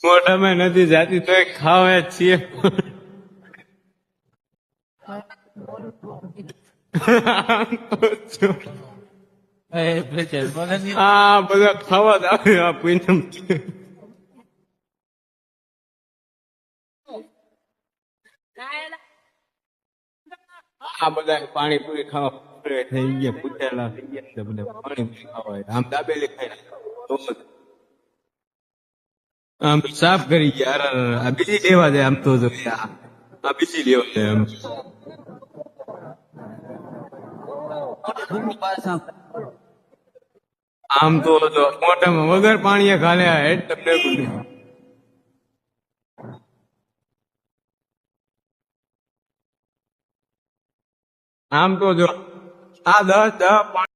મોઢામાં નથી જાતી તો ખાવે જ છીએ. હા બધા ખાવા જ આવે આ પૂનમ. આ બધા પાણીપુરી ખાવા થઈ ગયા, પૂછેલા થઈ ગયા બધા પાણીપુરી ખાવા. આમ દાબેલી ખાઈ તો આમ સાફ કરી ગયા. આ બીજી લેવા જાય આમ તો આ બીજી લેવા જાય આમ. આમ તો મોઢામાં વગર પાણીએ ખાલે તમને આમ તો જો આ 10